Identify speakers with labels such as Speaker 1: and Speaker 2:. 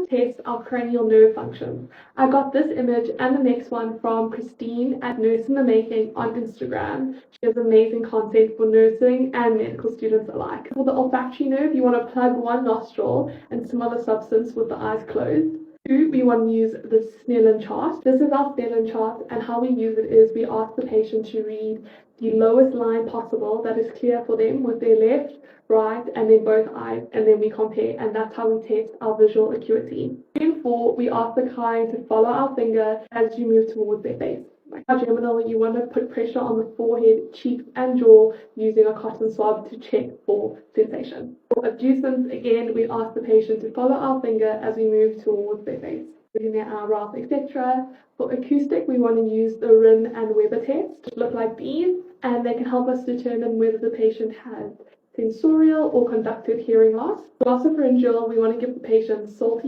Speaker 1: test our cranial nerve functions. I got this image and the next one from Christine at Nurse in the Making on Instagram. She has amazing content for nursing and medical students alike. For the olfactory nerve, you want to plug one nostril and smell a substance with the eyes closed. 2, we want to use the Snellen chart. This is our Snellen chart, and how we use it is we ask the patient to read the lowest line possible that is clear for them with their left, right, and then both eyes, and then we compare, and that's how we test our visual acuity. 3 and 4, we ask the client to follow our finger as you move towards their face. Trigeminal, you want to put pressure on the forehead, cheeks, and jaw using a cotton swab to check for sensation. For abducens, again, we ask the patient to follow our finger as we move towards their face, using their eyebrows, etc. For acoustic, we want to use the Rin and Weber test, which look like these, and they can help us determine whether the patient has sensorial or conductive hearing loss. For glossopharyngeal, we want to give the patient salty